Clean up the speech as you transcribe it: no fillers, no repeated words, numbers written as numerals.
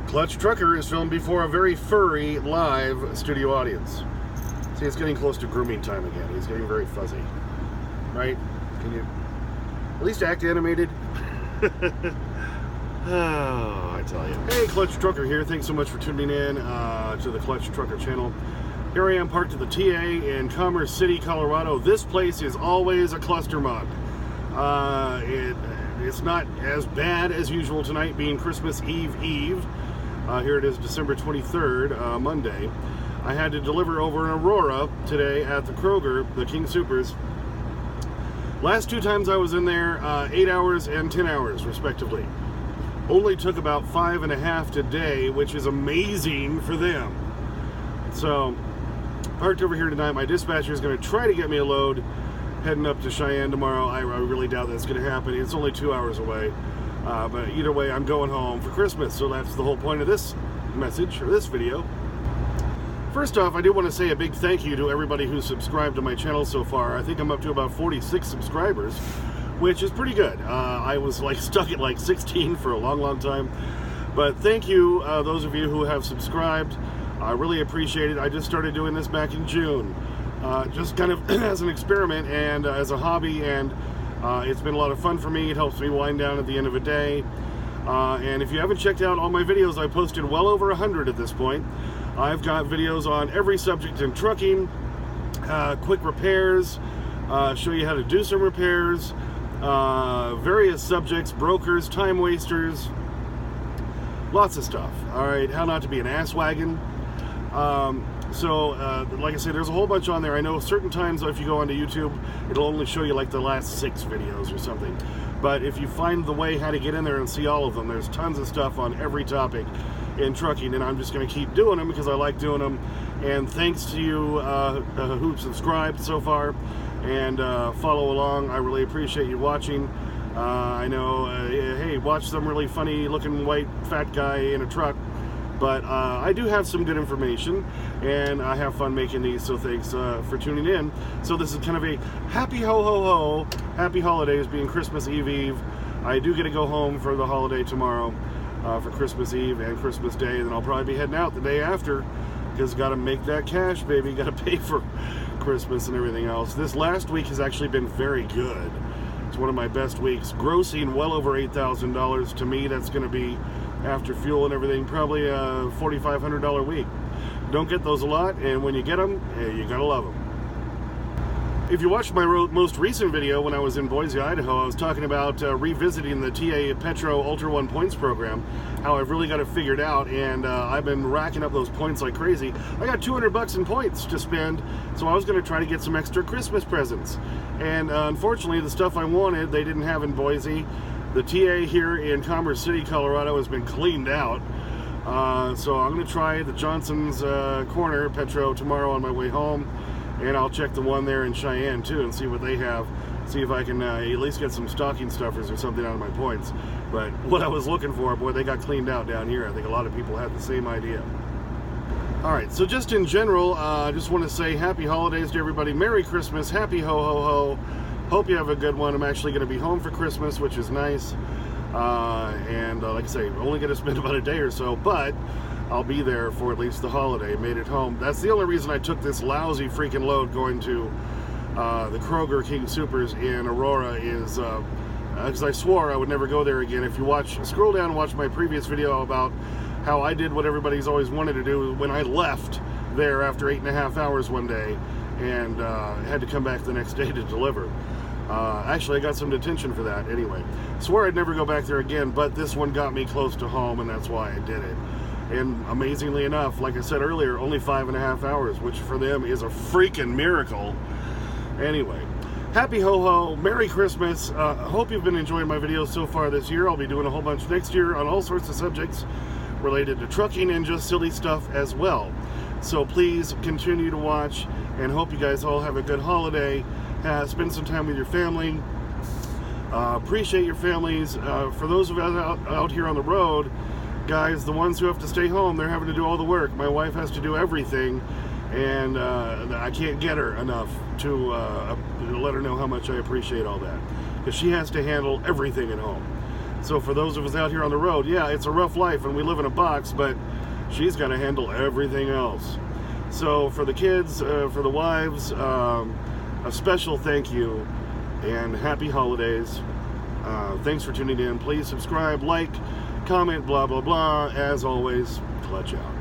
Clutch Trucker is filmed before a very furry live studio audience. See, it's getting close to grooming time again. He's getting very fuzzy. Right? Can you at least act animated? Oh, I tell you. Hey, Clutch Trucker here. Thanks so much for tuning in to the Clutch Trucker channel. Here I am parked at the TA in Commerce City, Colorado. This place is always a cluster muck. It's not as bad as usual tonight, being Christmas Eve. Here it is, December 23rd, Monday. I had to deliver over in Aurora today at the Kroger, the King Soopers. Last two times I was in there, 8 hours and 10 hours, respectively. Only took about 5.5 today, which is amazing for them. So, parked over here tonight. My dispatcher is going to try to get me a load heading up to Cheyenne tomorrow. I really doubt that's going to happen. It's only 2 hours away. But either way, I'm going home for Christmas. So that's the whole point of this message, or this video. First off, I do want to say a big thank you to everybody who's subscribed to my channel so far. I think I'm up to about 46 subscribers, which is pretty good. I was stuck at 16 for a long time. But thank you, those of you who have subscribed. I really appreciate it. I just started doing this back in June. Just kind of as an experiment and as a hobby, and it's been a lot of fun for me. It helps me wind down at the end of a day. And if you haven't checked out all my videos, I posted well over 100 at this point. I've got videos on every subject in trucking, quick repairs, show you how to do some repairs, various subjects, brokers, time wasters, lots of stuff. All right, how not to be an ass wagon. Like I said, there's a whole bunch on there. I know certain times if you go onto YouTube, it'll only show you the last 6 videos or something. But if you find the way how to get in there and see all of them, there's tons of stuff on every topic in trucking, and I'm just going to keep doing them because I like doing them. And thanks to you who've subscribed so far and follow along. I really appreciate you watching. I know, hey, watch some really funny looking white fat guy in a truck. But I do have some good information, and I have fun making these, so thanks for tuning in. So this is kind of a happy ho-ho-ho, happy holidays, being Christmas Eve. I do get to go home for the holiday tomorrow, for Christmas Eve and Christmas Day, and then I'll probably be heading out the day after, because got to make that cash, baby, got to pay for Christmas and everything else. This last week has actually been very good. It's one of my best weeks, grossing well over $8,000. To me, that's going to be, after fuel and everything, probably a $4,500 week. Don't get those a lot, and when you get them, you gotta love them. If you watched my most recent video when I was in Boise, Idaho, I was talking about revisiting the TA Petrol Ultra One points program, how I've really got it figured out, and I've been racking up those points like crazy. I got $200 in points to spend, so I was going to try to get some extra Christmas presents. And unfortunately, the stuff I wanted, they didn't have in Boise. The TA here in Commerce City, Colorado has been cleaned out. So I'm going to try the Johnson's Corner Petrol tomorrow on my way home. And I'll check the one there in Cheyenne too and see what they have. See if I can at least get some stocking stuffers or something out of my points. But what I was looking for, boy, they got cleaned out down here. I think a lot of people had the same idea. Alright, so just in general, I just want to say happy holidays to everybody. Merry Christmas, happy ho-ho-ho. Hope you have a good one. I'm actually going to be home for Christmas, which is nice. Like I say, only going to spend about a day or so, but I'll be there for at least the holiday. Made it home. That's the only reason I took this lousy freaking load going to the Kroger King Soopers in Aurora is because I swore I would never go there again. If you scroll down and watch my previous video about how I did what everybody's always wanted to do when I left there after 8.5 hours one day and had to come back the next day to deliver. Actually, I got some detention for that anyway. Swore I'd never go back there again, but this one got me close to home, and that's why I did it. And amazingly enough, like I said earlier, only 5.5 hours, which for them is a freaking miracle. Anyway, happy ho-ho, Merry Christmas. I hope you've been enjoying my videos so far this year. I'll be doing a whole bunch next year on all sorts of subjects related to trucking and just silly stuff as well. So please continue to watch, and hope you guys all have a good holiday. Spend some time with your family. Appreciate your families. For those of us out here on the road, guys, the ones who have to stay home, they're having to do all the work. My wife has to do everything, and I can't get her enough to let her know how much I appreciate all that, because she has to handle everything at home. So for those of us out here on the road, yeah, it's a rough life and we live in a box, but she's got to handle everything else. So for the kids, for the wives, a special thank you and happy holidays. Thanks for tuning in. Please subscribe, like, comment, blah, blah, blah. As always, clutch out.